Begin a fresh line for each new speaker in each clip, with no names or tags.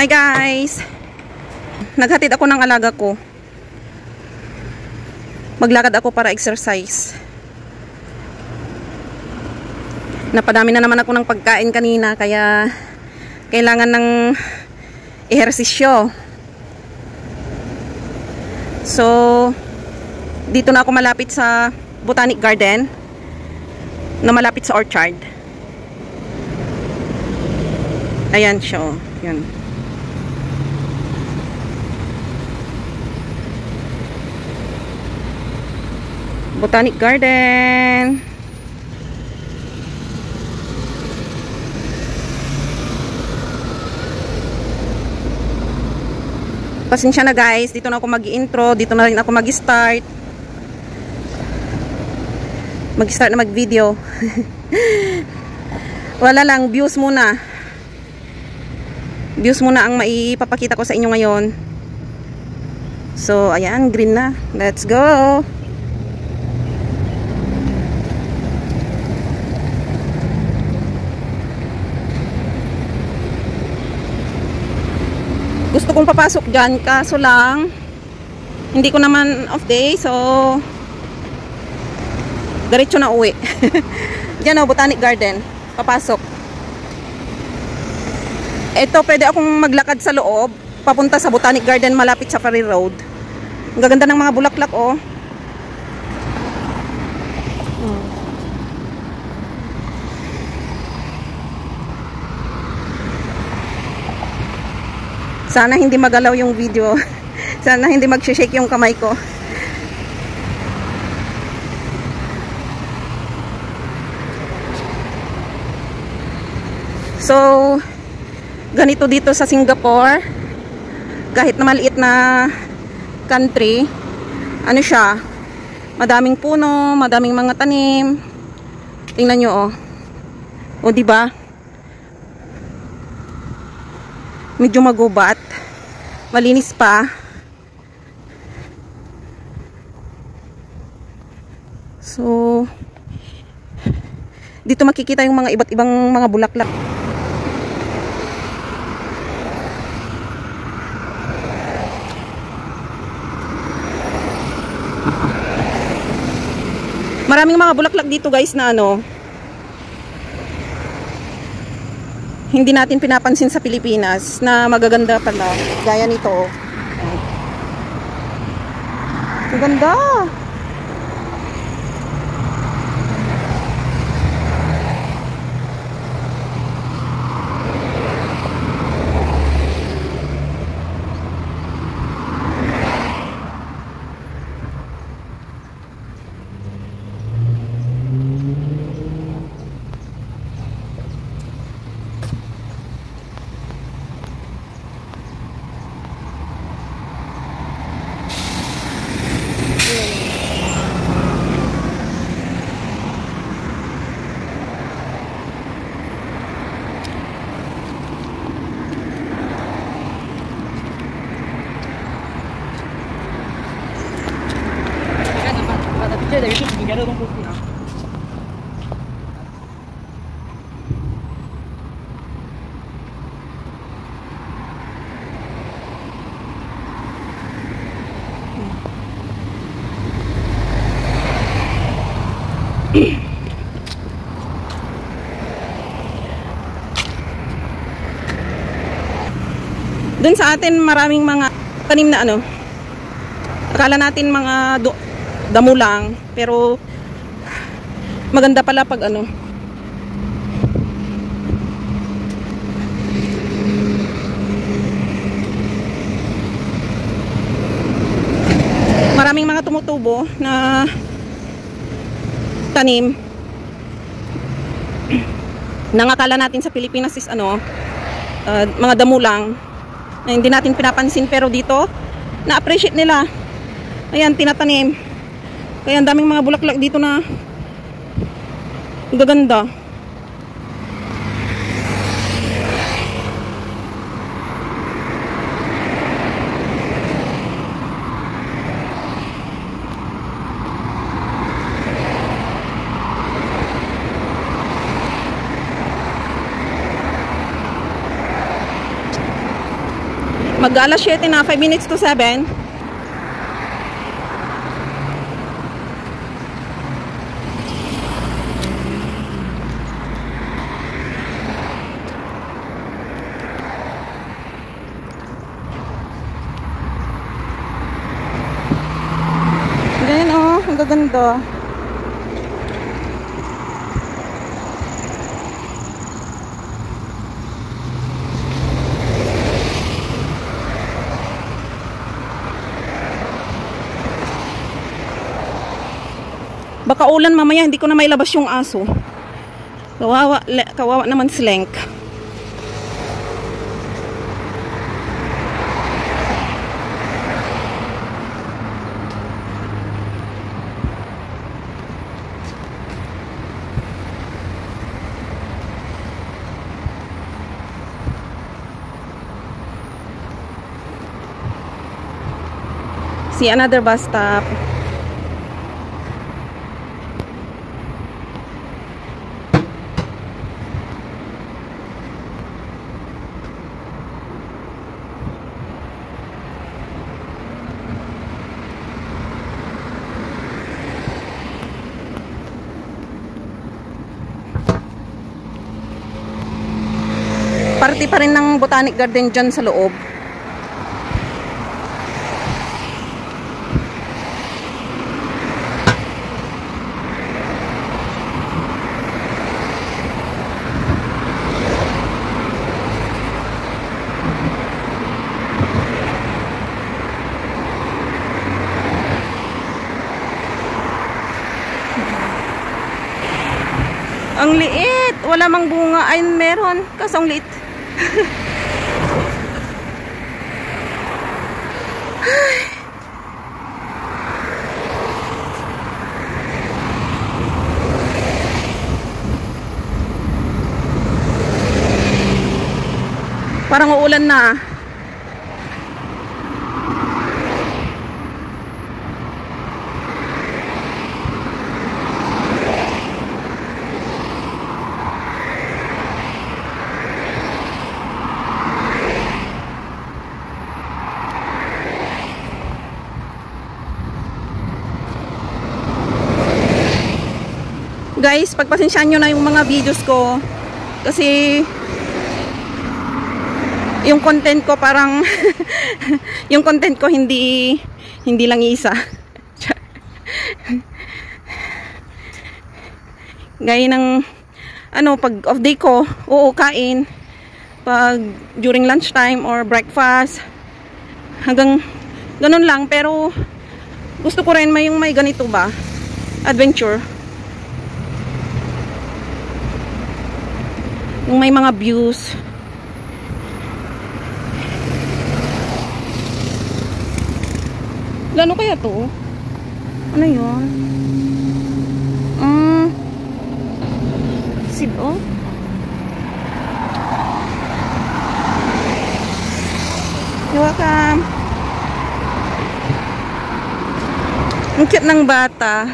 Hi guys! Naghatid ako ng alaga ko. Maglakad ako para exercise. Napadami na naman ako ng pagkain kanina, kaya kailangan ng ehersisyo. So, dito na ako malapit sa Botanic Garden na malapit sa orchard. Ayan siya, oh. Yan. Botanic Garden. Pasensya na guys, dito na ako mag-intro, dito na rin ako mag-start. Mag-start na mag-video. Wala lang, views muna. Views muna ang maipapakita ko sa inyo ngayon. So, ayan, green na. Let's go! Gusto kong papasok dyan, kaso lang hindi ko naman off day, so diretso na uwi. Dyan o, Botanic Garden. Papasok. Ito, pwede akong maglakad sa loob papunta sa Botanic Garden malapit sa Ferry Road. Ang gaganda ng mga bulaklak, oh. Sana hindi magalaw yung video. Sana hindi mag-shake yung kamay ko. So, ganito dito sa Singapore. Kahit na maliit na country, ano siya, madaming puno, madaming mga tanim. Tingnan nyo, oh. O, diba? Medyo magubat. Malinis pa. So, dito makikita yung mga iba't ibang mga bulaklak. Maraming mga bulaklak dito guys na ano, hindi natin pinapansin sa Pilipinas na magaganda pala. Gaya nito, oh. Ang ganda! Doon sa atin maraming mga tanim na ano, akala natin mga damo lang, pero maganda pala pag ano. Maraming mga tumutubo na tanim nang akala natin sa Pilipinas is ano, mga damo lang na hindi natin pinapansin, pero dito na-appreciate nila. Ayan, tinatanim. Kaya ang daming mga bulaklak dito na gaganda. Mag-alas 7 na, 5 minutes to 7. Ganyan oh, ang gaganda. Baka ulan mamaya, hindi ko na mailabas yung aso. Kawawa naman si Lenk. See another bus stop. Party pa rin ng Botanic Garden dyan sa loob. Ang liit! Wala mang bunga. Ay, meron. Kaso ang liit. Parang uulan na. Guys, pagpasensyaan nyo na yung mga videos ko kasi yung content ko parang yung content ko hindi lang isa. Gaya ng pag off day ko, oo, kain pag during lunchtime or breakfast, hanggang ganun lang. Pero gusto ko rin may ganito ba, adventure, yung may mga views. Gano kaya to? Ano yun? Seed, oh. You're welcome. Ang cute ng bata.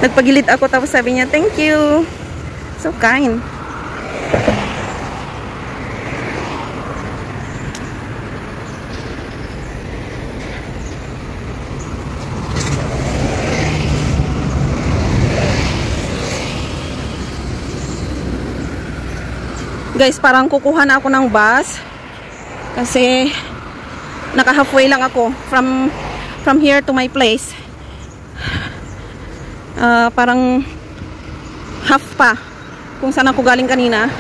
Nagpagilid ako tapos sabi niya, thank you. So kind. Guys, parang kukuha na ako ng bus kasi naka halfway lang ako from here to my place. Parang half pa kung saan ako galing kanina.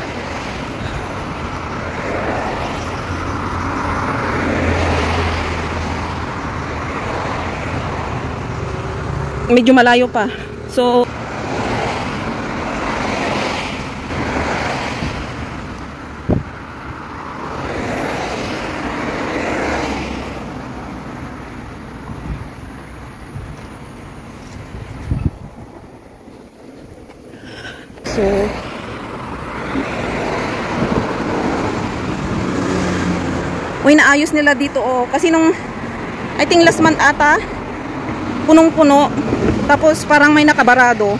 Medyo malayo pa. So naayos nila dito, oh. Kasi nung I think last month ata, punong-puno. Tapos parang may nakabarado.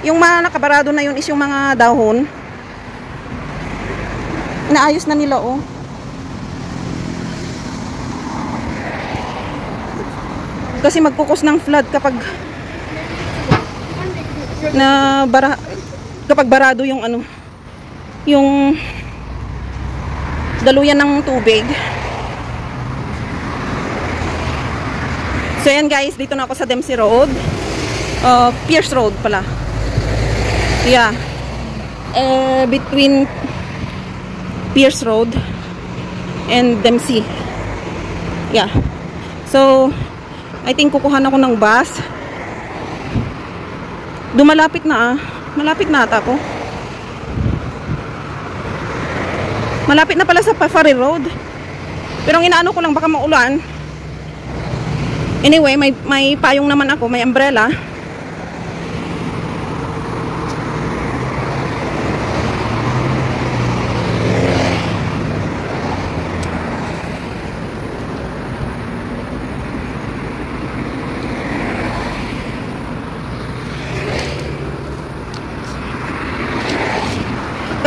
Yung mga nakabarado na yun is yung mga dahon. Naayos na nila, oh. Kasi magkukos ng flood kapag kapag barado yung ano, yung daluyan ng tubig. So yan guys, dito na ako sa Dempsey Road, Pierce Road pala. Yeah, between Pierce Road and Dempsey. Yeah, so I think kukuha na ako ng bus. Malapit na malapit na ata ako. Malapit na pala sa Pafari Road. Pero ang inaano ko lang baka maulan. Anyway, may payong naman ako, may umbrella.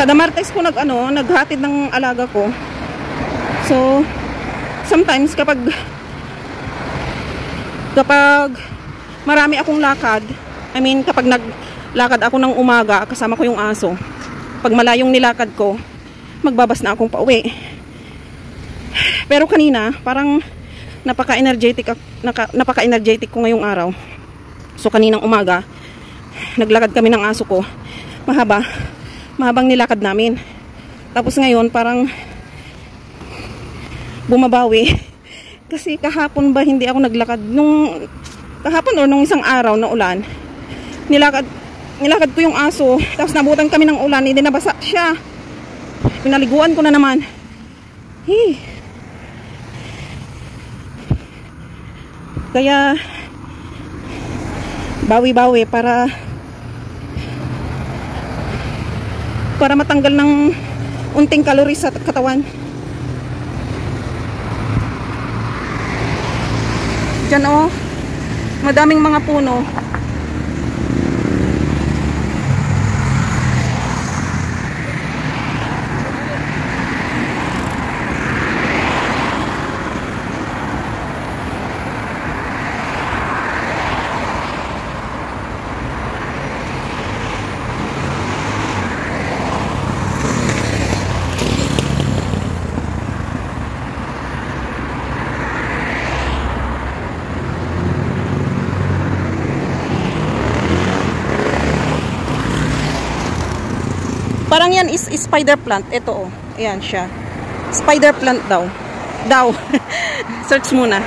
Kada Martes ko naghatid ng alaga ko. So sometimes kapag marami akong lakad, I mean kapag naglakad ako ng umaga kasama ko yung aso, pag malayong nilakad ko, magbabas na akong pauwi. Pero kanina parang napaka-energetic ko ngayong araw. So kaninang umaga naglakad kami ng aso ko, mahabang nilakad namin. Tapos ngayon parang bumabawi. Kasi kahapon ba hindi ako naglakad? Kahapon or nung isang araw na ulan, nilakad ko yung aso. Tapos nabutan kami ng ulan, hindi nabasa siya. Pinaliguan ko na naman. Kaya bawi-bawi para matanggal ng unting calories sa katawan. Diyan madaming mga puno. Parang yan is spider plant. Ito ayan siya. Spider plant daw. Search muna.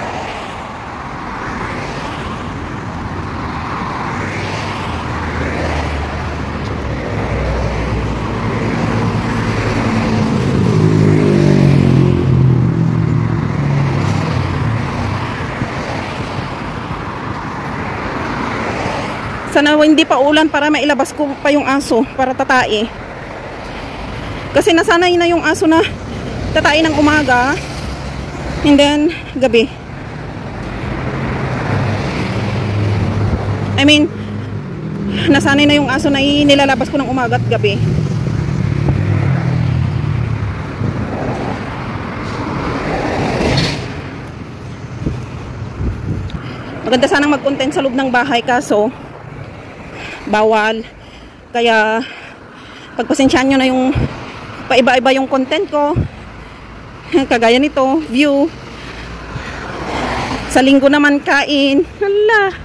Sana hindi pa ulan para mailabas ko pa yung aso para tatai. Kasi nasanay na yung aso na tatain ng umaga and then gabi. I mean, nasanay na yung aso na nilalabas ko ng umaga at gabi. Maganda sanang mag-content sa loob ng bahay kaso bawal. Kaya pagpasensyaan nyo na yung paiba-iba yung content ko. Kagaya nito, view. Sa linggo naman kain. Hala.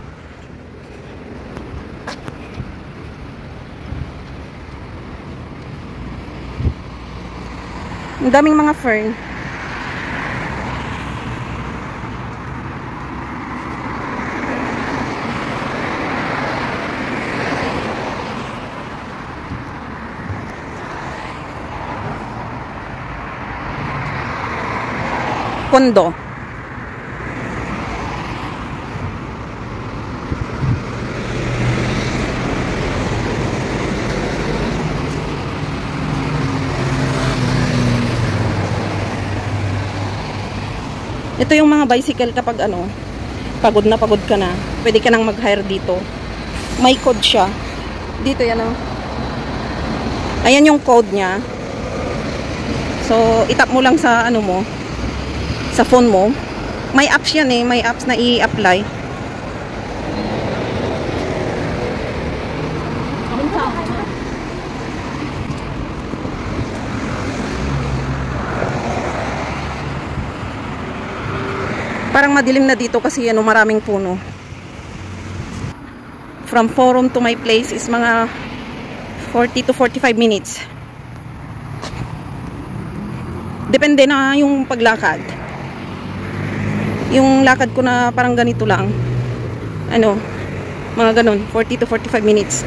Ang daming mga fern. Kondo. Ito yung mga bicycle kapag pagod ka na, pwede ka nang mag-hire dito. May code siya. Dito yan Ayan yung code niya. So, itap mo lang sa sa phone mo. May apps yan may apps na i-apply. madilim na dito kasi ano, maraming puno. From Forum to my place is mga 40 to 45 minutes. Depende na yung paglakad. Yung lakad ko na parang ganito lang. Ano, mga ganun, 40 to 45 minutes.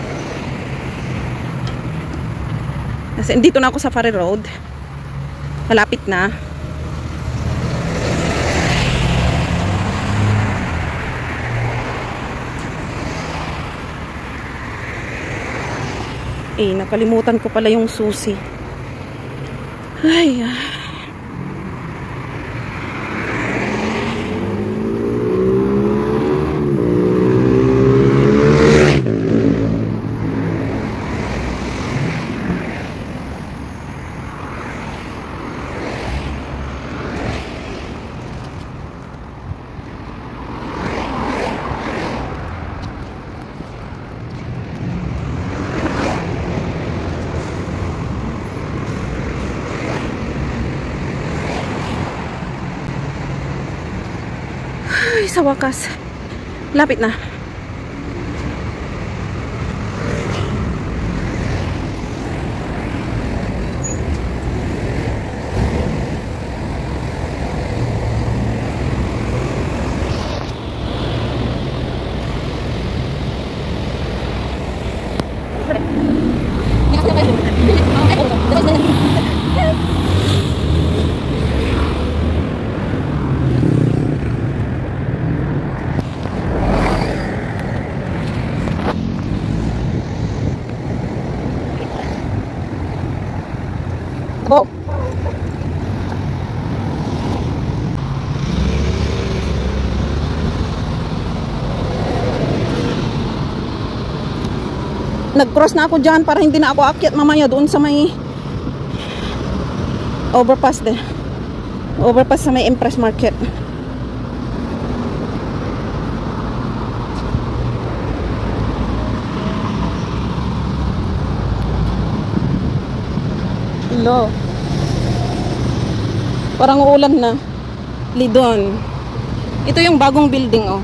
Kasi dito na ako sa Farrer Road. Malapit na. Eh, nakalimutan ko pala yung susi. Ay, sa wakas, lapit na. Oh. Nag-cross na ako dyan para hindi na ako akyat mamaya doon sa may overpass din. Overpass sa may Empress Market. Hello. Parang uulan na. Lidon. Ito yung bagong building, oh.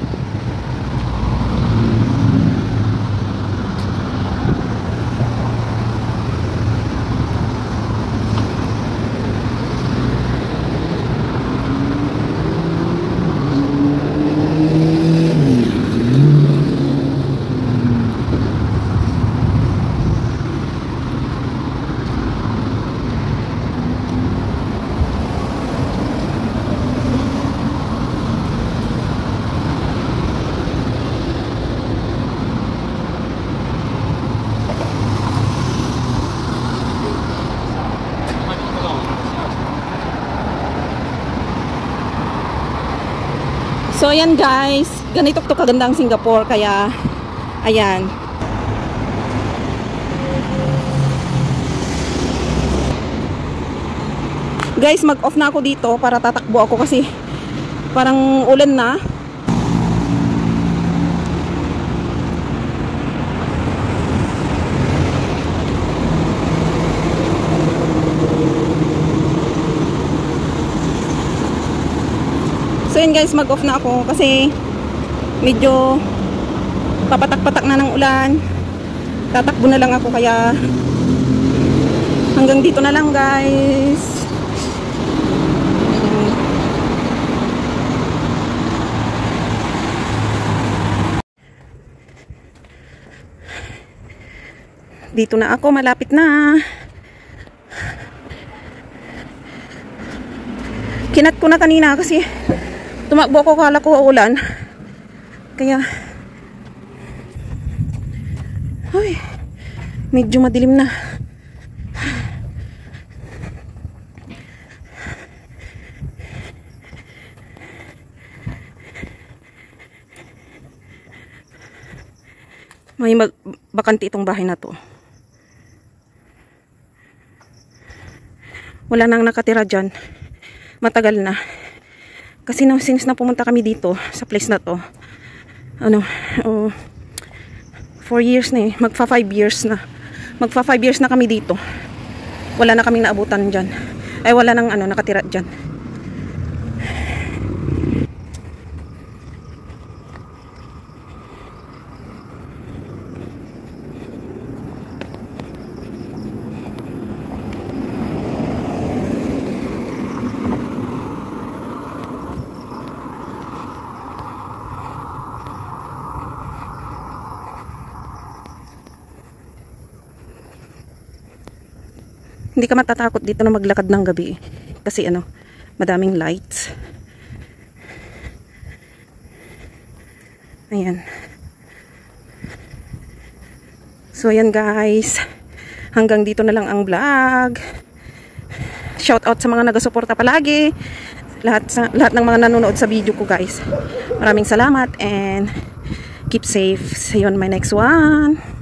So ayan guys, ganito to kaganda ang Singapore, kaya ayan. Guys, mag-off na ako dito para tatakbo ako kasi parang ulan na. So yun guys, mag-off na ako kasi medyo papatak-patak na ng ulan. Tatakbo na lang ako, kaya hanggang dito na lang guys. Dito na ako, malapit na. Kinat ko na kanina kasi tumakbo ako, kala ko uulan. Kaya ay, medyo madilim na. May bakante itong bahay na to. Wala nang nakatira dyan. Matagal na. Kasi since na pumunta kami dito sa place na to, ano, 4 years na eh. Magfa 5 years na. Magfa 5 years na kami dito. Wala na kaming naabutan dyan. Ay, wala nang ano, nakatira dyan. Hindi ka matatakot dito na maglakad ng gabi. Kasi ano, madaming lights. Ayan. So ayan guys. Hanggang dito na lang ang vlog. Shout out sa mga nagasuporta palagi. Lahat ng mga nanonood sa video ko guys. Maraming salamat and keep safe. See you on my next one.